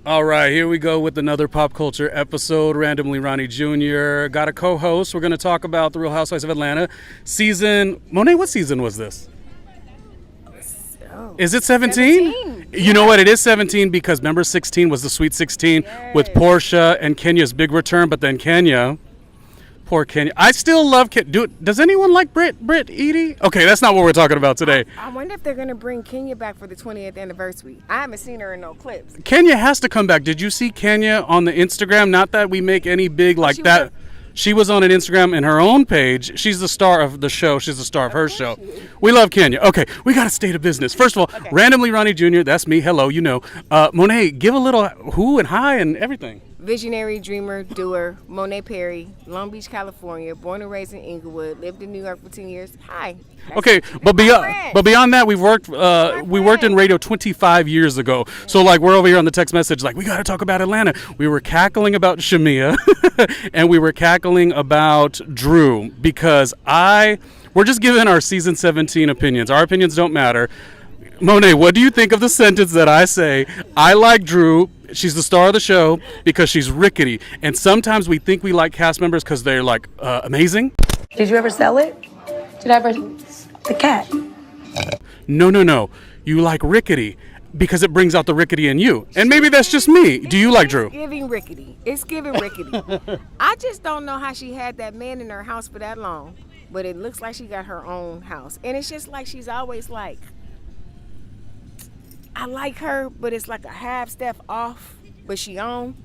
All right, here we go with another pop culture episode. Randomly Ronnie Jr. Got a co-host. We're going to talk about The Real Housewives of Atlanta. Monet, what season was this? Is it 17? You know what? It is 17 because remember 16 was the Sweet 16 with Porsha and Kenya's big return. But then Kenya, poor Kenya. I still love Kenya. Does anyone like Britt Edie? Okay, that's not what we're talking about today. I wonder if they're going to bring Kenya back for the 20th anniversary. I haven't seen her in no clips. Kenya has to come back. Did you see Kenya on the Instagram? Not that we make any big like that. She was on an Instagram in her own page. She's the star of the show. She's the star of her show. We love Kenya. Okay, we got a state of business. First of all, Randomly Ronnie Jr., that's me. Hello, you know. Monet, give a little who and hi and everything. Visionary, dreamer, doer, Monet Perry, Long Beach, California, born and raised in Inglewood, lived in New York for 10 years. Hi. Okay, but beyond that, we worked in radio 25 years ago. So like we're over here on the text message like we got to talk about Atlanta. We were cackling about Shamia and we were cackling about Drew because we're just giving our season 17 opinions. Our opinions don't matter. Monet, what do you think of the sentence that I say? I like Drew. She's the star of the show because she's rickety. And sometimes we think we like cast members because they're like amazing. Did you ever sell it? Did I ever... The cat. No. You like rickety because it brings out the rickety in you. And maybe that's just me. Do you like Drew? It's giving rickety. I just don't know how she had that man in her house for that long. But it looks like she got her own house. And it's just like she's always like... I like her, but it's like a half step off, but she on.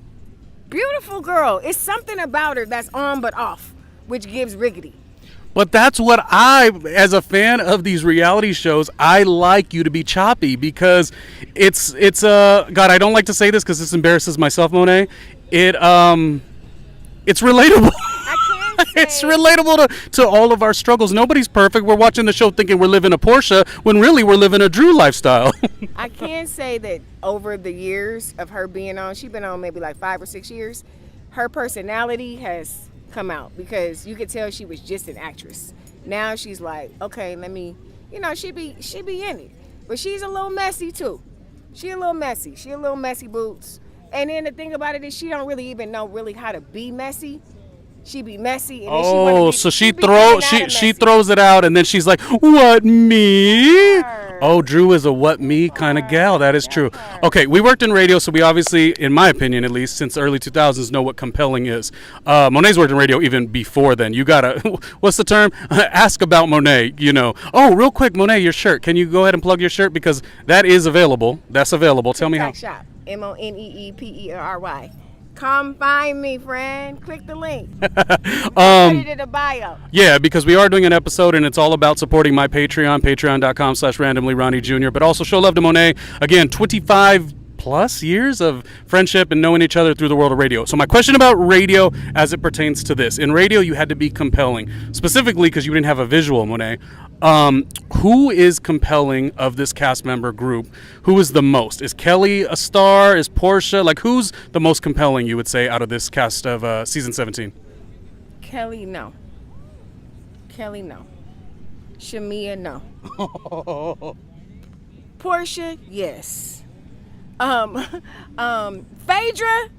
Beautiful girl. It's something about her that's on but off, which gives rickety. But that's what as a fan of these reality shows, I like you to be choppy because it's God, I don't like to say this because this embarrasses myself, Monet. It's relatable. It's relatable to all of our struggles. Nobody's perfect. We're watching the show thinking we're living a Porsha when really we're living a Drew lifestyle. I can say that over the years of her being on, she's been on maybe like 5 or 6 years, her personality has come out because you could tell she was just an actress. Now she's like, okay, let me, she be in it. But she's a little messy too. She a little messy boots. And then the thing about it is she don't really even know really how to be messy. She be messy. And then she throws it out, and then she's like, "What me?" Oh, Drew is a what me kind of gal. That is true. Okay, we worked in radio, so we obviously, in my opinion, at least since the early 2000s, know what compelling is. Monet's worked in radio even before then. You gotta, what's the term? Ask about Monet. Oh, real quick, Monet, your shirt. Can you go ahead and plug your shirt because that is available. That's available. Tell me how. Shop. MONEEPERY. Come find me, friend. Click the link. Put it in the bio. Yeah, because we are doing an episode, and it's all about supporting my Patreon, patreon.com/randomly Ronnie Jr. But also show love to Monet. Again, 25 plus years of friendship and knowing each other through the world of radio. So my question about radio as it pertains to this. In radio, you had to be compelling, specifically because you didn't have a visual, Monet. Who is compelling of this cast member group? Who is the most? Is Kelly a star? Is Porsha? Like, who's the most compelling, you would say, out of this cast of season 17? Kelly, no. Shamia, no. Porsha, yes. Phaedra,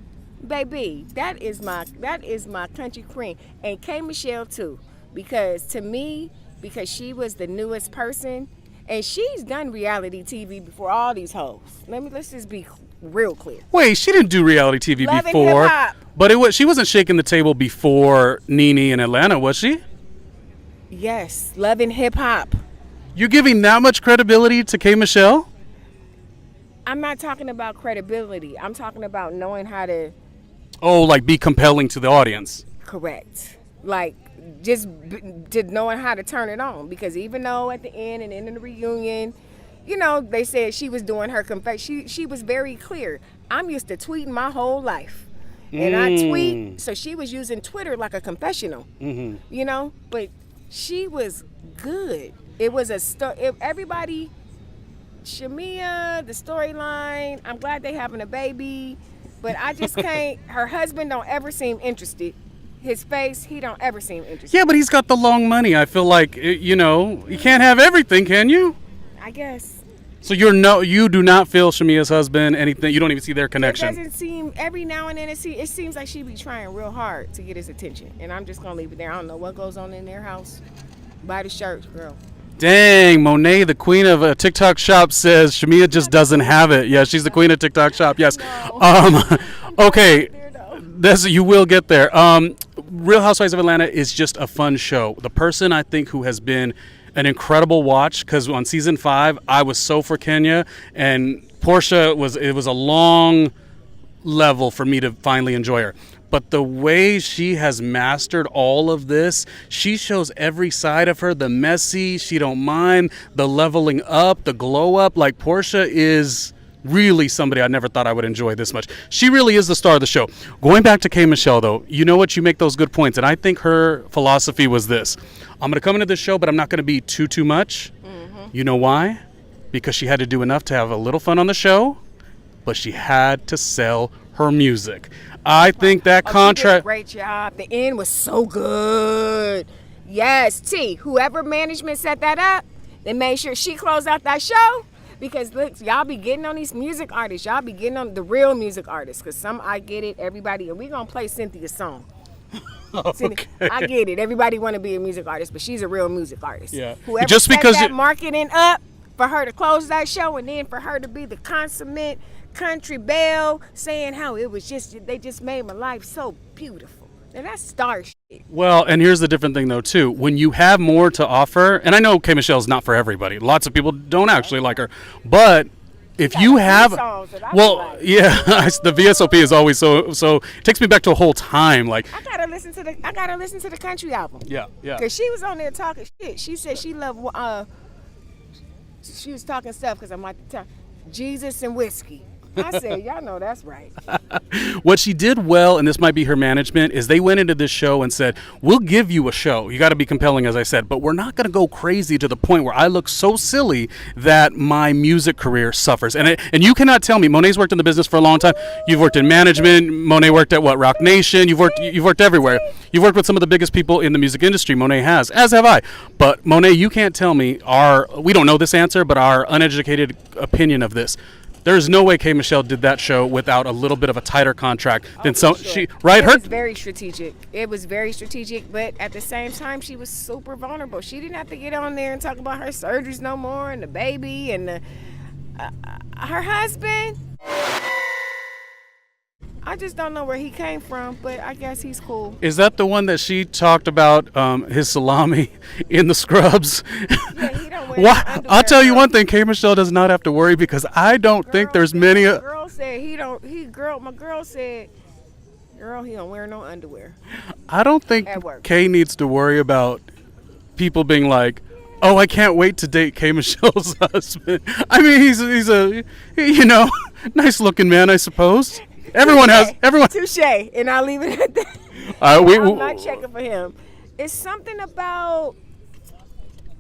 baby, that is my country queen, and K Michelle too, because she was the newest person, and she's done reality TV before all these hoes. Let's just be real clear. Wait, she didn't do reality TV Love before, and hip-hop. But she wasn't shaking the table before Nene in Atlanta, was she? Yes, Love and Hip Hop. You giving that much credibility to K Michelle? I'm not talking about credibility. I'm talking about knowing how to... Oh, like be compelling to the audience. Correct. Like, just knowing how to turn it on. Because even though at the end and in the reunion, they said she was doing her confession. She was very clear. I'm used to tweeting my whole life. And I tweet. So she was using Twitter like a confessional. Mm-hmm. But she was good. It was everybody... Shamia, the storyline, I'm glad they having a baby, but I just can't. Her husband don't ever seem interested. His face, he don't ever seem interested. Yeah, but he's got the long money. I feel like, you can't have everything, can you? I guess. So you do not feel Shamia's husband anything. You don't even see their connection. It doesn't seem, every now and then it seems like she be trying real hard to get his attention, and I'm just gonna leave it there. I don't know what goes on in their house. Buy the shirts, girl. Dang, Monet, the queen of a TikTok shop, says Shamia just doesn't have it. Yeah, she's the queen of TikTok shop. Yes. No. Okay. You will get there. Real Housewives of Atlanta is just a fun show. The person I think who has been an incredible watch, because on season 5 I was so for Kenya, and Porsha was a long level for me to finally enjoy her. But the way she has mastered all of this, she shows every side of her, the messy, she don't mind, the leveling up, the glow up. Like, Porsha is really somebody I never thought I would enjoy this much. She really is the star of the show. Going back to K. Michelle, though, you know what? You make those good points. And I think her philosophy was this. I'm going to come into this show, but I'm not going to be too much. Mm-hmm. You know why? Because she had to do enough to have a little fun on the show, but she had to sell her music. I think that contract. She did a great job. The end was so good. Yes, T. Whoever management set that up, they made sure she closed out that show. Because look, y'all be getting on these music artists. Y'all be getting on the real music artists. Because some, I get it, everybody, and we gonna play Cynthia's song. Okay. I get it. Everybody want to be a music artist, but she's a real music artist. Yeah. Whoever Just set because that marketing up for her to close that show, and then for her to be the consummate country belle, saying how it was just, they just made my life so beautiful. And that's star shit. Well, and here's the different thing, though, too. When you have more to offer, and I know K. Michelle's not for everybody. Lots of people don't actually like her. But if you have, well, yeah, the VSOP is always so. It takes me back to a whole time. Like, I gotta listen to the country album. Yeah. Because she was on there talking shit. She said she loved. She was talking stuff because I'm like, Jesus and whiskey. I said, y'all know that's right. What she did well, and this might be her management, is they went into this show and said, we'll give you a show. You got to be compelling, as I said, but we're not going to go crazy to the point where I look so silly that my music career suffers. And you cannot tell me, Monet's worked in the business for a long time. You've worked in management. Monet worked at Rock Nation. You've worked everywhere. You've worked with some of the biggest people in the music industry. Monet has, as have I. But Monet, you can't tell me we don't know this answer, but our uneducated opinion of this. There's no way K. Michelle did that show without a little bit of a tighter contract than some. Sure. She right. It was very strategic. It was very strategic, but at the same time, she was super vulnerable. She didn't have to get on there and talk about her surgeries no more, and the baby, and her husband. I just don't know where he came from, but I guess he's cool. Is that the one that she talked about his salami in the scrubs? Yeah, he don't wear underwear. I'll tell you one thing, K. Michelle does not have to worry because I don't think there's many. My girl said he don't wear no underwear. I don't think K needs to worry about people being like, oh, I can't wait to date K. Michelle's husband. I mean, he's a nice looking man, I suppose. Everyone. Touche, and I'll leave it at that. I'm not checking for him. It's something about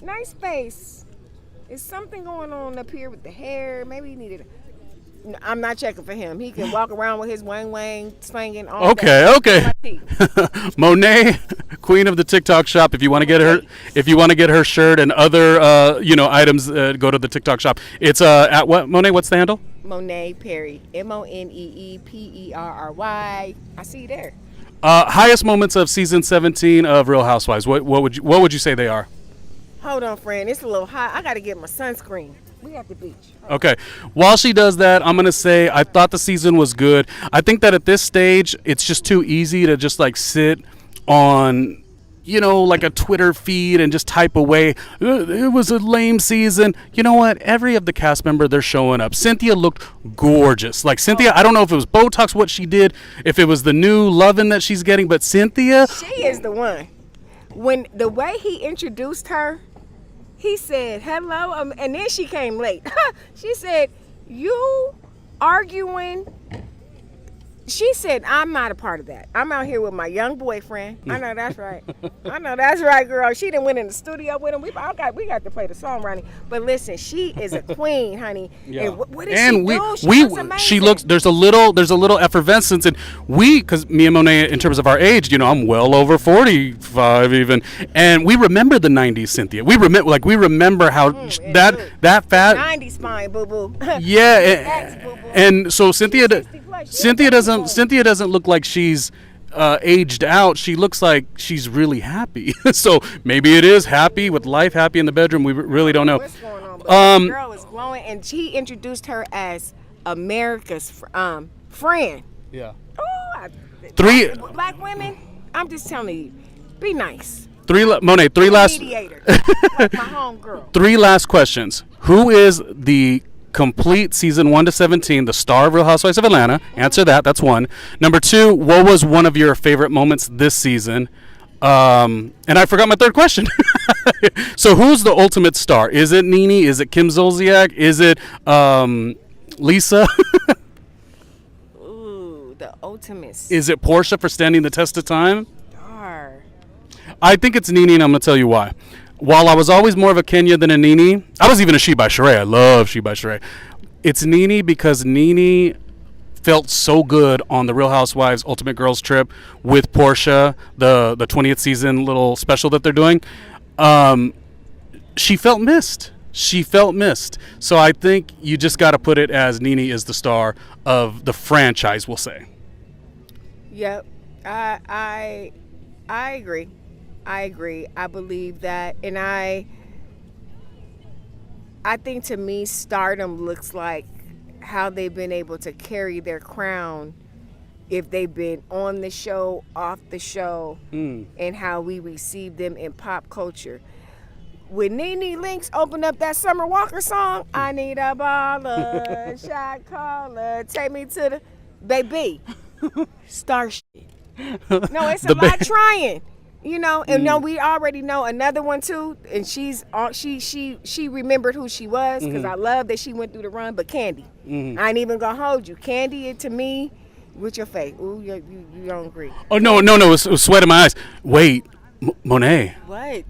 nice face. It's something going on up here with the hair. Maybe he needed. I'm not checking for him. He can walk around with his wang swinging all day. Okay. Monet, queen of the TikTok shop. If you want to get her shirt and other items, go to the TikTok shop. It's at what, Monet? What's the handle? Monet Perry. MONEEPERRY. I see you there. Highest moments of season 17 of Real Housewives. What would you say they are? Hold on, friend. It's a little hot. I got to get my sunscreen. We at the beach. Okay. While she does that, I'm going to say I thought the season was good. I think that at this stage, it's just too easy to just like sit on, like a Twitter feed and just type away, it was a lame season. You know what? Every of the cast member, they're showing up. Cynthia looked gorgeous. Like Cynthia, I don't know if it was Botox, what she did, if it was the new loving that she's getting, but Cynthia. She is the one. When the way he introduced her, he said, hello, and then she came late. She said, you arguing She said, I'm not a part of that. I'm out here with my young boyfriend. I know that's right. I know that's right, girl. She done went in the studio with him. We got to play the song, Ronnie. But listen, she is a queen, honey. Yeah. And what does and she do? she looks there's a little effervescence, and because me and Monet, in terms of our age, I'm well over 45 even, and we remember the 90s, Cynthia. We remember how that fat 90s spine, boo boo. yeah, and so Cynthia doesn't look like she's aged out. She looks like she's really happy. So maybe it is happy with life, happy in the bedroom. We really don't know. What's going on? But the girl is glowing, and he introduced her as America's friend. Yeah. Oh, black women. I'm just telling you, be nice. Monet, three last Mediator, like my home girl. 3 last questions. Who is the complete season 1 to 17, the star of Real Housewives of Atlanta? Answer that. That's 1. Number 2, what was one of your favorite moments this season? And I forgot my 3rd question. So who's the ultimate star? Is it Nene? Is it Kim Zolciak? Is it Lisa? Ooh, the ultimate star. Is it Porsha for standing the test of time? Star. I think it's Nene, and I'm going to tell you why. While I was always more of a Kenya than a Nene, I was even a She by Sheree. I love She by Sheree. It's Nene because Nene felt so good on the Real Housewives Ultimate Girls Trip with Porsha, the 20th season little special that they're doing. She felt missed. So I think you just got to put it as Nene is the star of the franchise, we'll say. Yep. I agree. I believe that, and I think to me, stardom looks like how they've been able to carry their crown if they've been on the show, off the show, and how we receive them in pop culture. When Nene Leakes opened up that Summer Walker song, I need a baller, shot caller, take me to the baby, star shit. No, it's a lot trying. And no, we already know another one too, and she remembered who she was, because I love that she went through the run. But Candy, I ain't even gonna hold you. Candy, to me, with your face, ooh, you don't agree. Oh no, it was sweat in my eyes. Wait, Monet. What?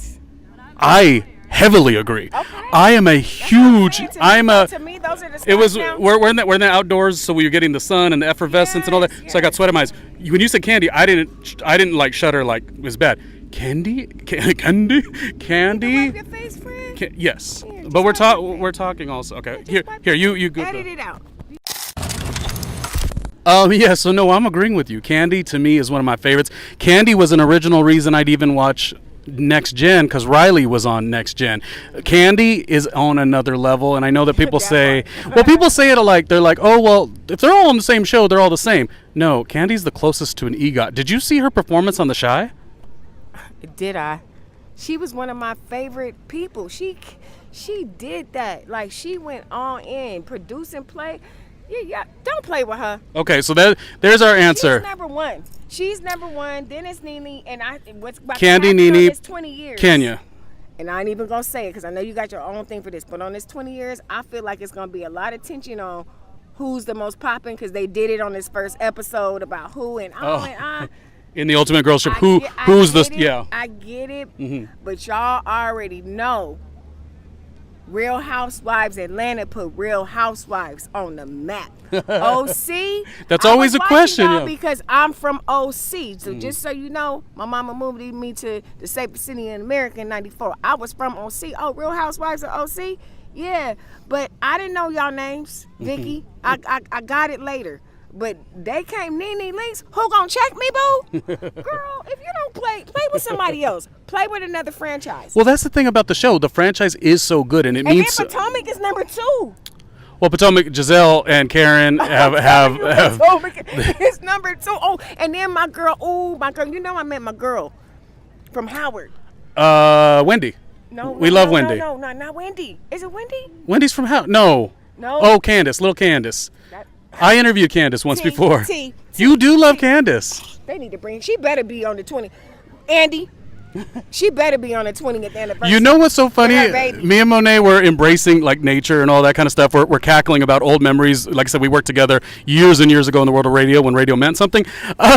I heavily agree. Okay. I am a huge. To me, those are the. It was we're in the outdoors, so we were getting the sun and the effervescence and all that. Yes. So I got sweat in my eyes. When you said Candy, I didn't like shudder like it was bad. Candy. You wipe your face, friend? Yes, yeah, but we're talking also. Okay, here you go. Edit it out. Yeah, so no, I'm agreeing with you. Candy to me is one of my favorites. Candy was an original reason I'd even watch Next Gen, because Riley was on Next Gen. Candy is on another level, and I know that people say, people say it like, they're like, oh, well, if they're all on the same show, they're all the same. No, Candy's the closest to an EGOT. Did you see her performance on The Chi? Did I? She was one of my favorite people. She did that. Like, she went all in, produce and play. Yeah, don't play with her. Okay, so there's our answer. She's number one. Then it's Nene, and what's about Candy, to Nene, this 20 years. Kenya. And I ain't even gonna say it because I know you got your own thing for this. But on this 20 years, I feel like it's gonna be a lot of tension on who's the most popping, because they did it on this first episode about who and I. In the Ultimate Girls Trip, who's the yeah? I get it, but y'all already know. Real Housewives Atlanta put Real Housewives on the map. OC. That's always a question, yeah. Because I'm from OC. So just so you know, my mama moved me to the safest city in America in '94. I was from OC. Oh, Real Housewives of OC. Yeah, but I didn't know y'all names, Vicky. I got it later. But they came Nene Leakes. Who gonna check me, boo? Girl, if you don't play with somebody else. Play with another franchise. Well, that's the thing about the show. The franchise is so good, and it means. And then Potomac is number 2. Well, Potomac, Giselle, and Karen have Potomac is number 2. Oh, and then my girl. You know I met my girl from Howard. Wendy. No, we love Wendy. No, not Wendy. Is it Wendy? Wendy's from Howard. No. Oh, Candace, little Candace. I interviewed Candace once before. You do love Candace. They need to bring. She better be on the 20. Andy. She better be on the 20th anniversary. You know what's so funny? her baby. Me and Monet were embracing like nature and all that kind of stuff. We're cackling about old memories. Like I said, we worked together years and years ago in the world of radio when radio meant something.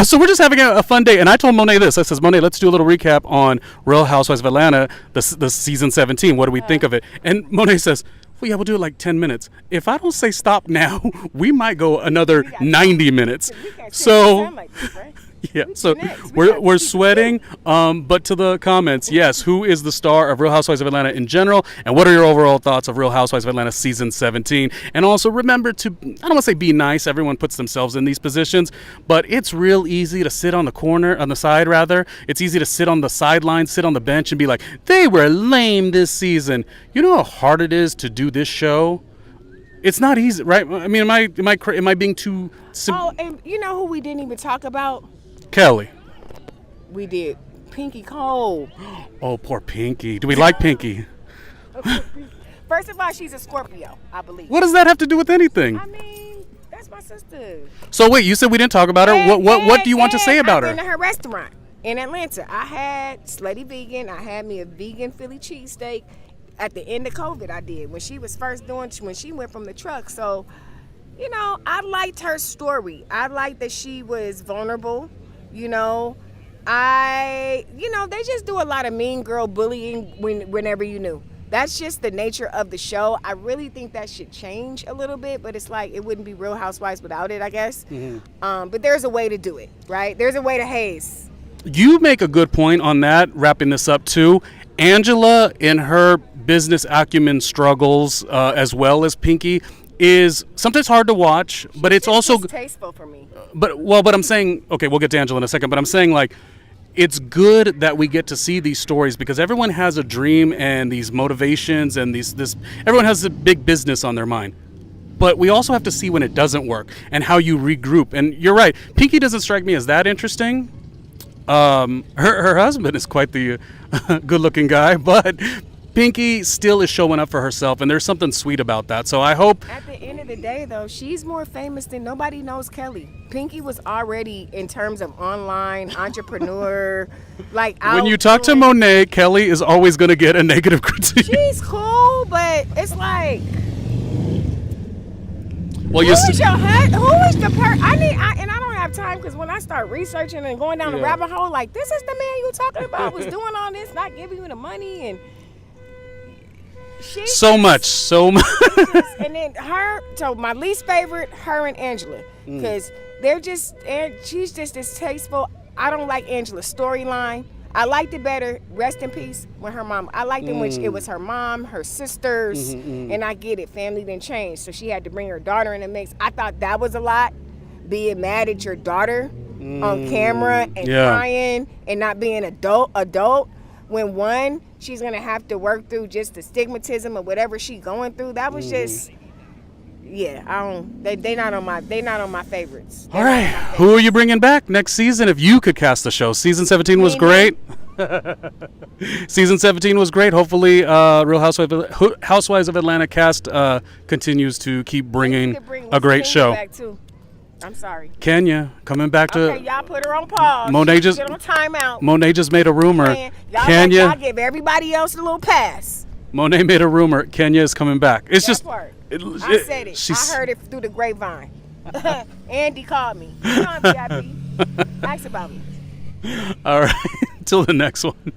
So we're just having a fun day. And I told Monet this. I says, Monet, let's do a little recap on Real Housewives of Atlanta, the season 17. What do we think of it? And Monet says, well, yeah, we'll do it like 10 minutes. If I don't say stop now, we might go another 90 minutes. So... Yeah, so we're sweating, but to the comments, yes, who is the star of Real Housewives of Atlanta in general, and what are your overall thoughts of Real Housewives of Atlanta season 17? And also remember to, I don't want to say be nice, everyone puts themselves in these positions, but it's real easy to sit on the side rather. It's easy to sit on the sideline, sit on the bench and be like, they were lame this season. You know how hard it is to do this show? It's not easy, right? I mean, am I being too Oh, and you know who we didn't even talk about? Kelly. We did. Pinky Cole. Oh, poor Pinky. Do we like Pinky? First of all, she's a Scorpio, I believe. What does that have to do with anything? I mean, that's my sister. So wait, you said we didn't talk about her. What do you want to say about her? I've been to her restaurant in Atlanta. I had Slutty Vegan. I had me a vegan Philly cheesesteak. At the end of COVID, I did. When she was first when she went from the truck. So, you know, I liked her story. I liked that she was vulnerable. You know, they just do a lot of mean girl bullying whenever you knew. That's just the nature of the show. I really think that should change a little bit, but it's like it wouldn't be Real Housewives without it, I guess. Mm-hmm. But there's a way to do it, right? There's a way to haze. You make a good point on that, wrapping this up too. Angela, in her business acumen struggles, as well as Pinky, is sometimes hard to watch, but it's also distasteful for me. But I'm saying, okay, we'll get to Angela in a second, but I'm saying like it's good that we get to see these stories because everyone has a dream and these motivations and everyone has a big business on their mind. But we also have to see when it doesn't work and how you regroup. And you're right, Pinky doesn't strike me as that interesting. Her husband is quite the good-looking guy, but Pinky still is showing up for herself, and there's something sweet about that. So I hope... At the end of the day, though, she's more famous than nobody knows Kelly. Pinky was already, in terms of online, entrepreneur, like... When you talk to Monet, Kelly is always going to get a negative critique. She's cool, but it's like... Well, who is the person? And I don't have time because when I start researching and going down the rabbit hole, like, this is the man you talking about was doing all this, not giving you the money, and... So much. And then so my least favorite, her and Angela, because she's just distasteful. I don't like Angela's storyline. I liked it better, rest in peace, when her mom. I liked it when it was her mom, her sisters, and I get it, family didn't change, so she had to bring her daughter in the mix. I thought that was a lot, being mad at your daughter on camera and crying and not being adult. When one, she's gonna have to work through just the stigmatism of whatever she's going through. That was just, they not on my favorites. All right, who are you bringing back next season if you could cast the show? Season 17 was great. Season 17 was great. Hopefully, Real Housewives of Atlanta cast continues to keep bringing a great show. Back too. I'm sorry. Kenya coming back to. Okay, y'all put her on pause. Monet just get on timeout. Monet just made a rumor. Y'all give everybody else a little pass. Monet made a rumor. Kenya is coming back. It's just. I said it. I heard it through the grapevine. Andy called me. Come on, VIP. Ask about me. All right. Till the next one.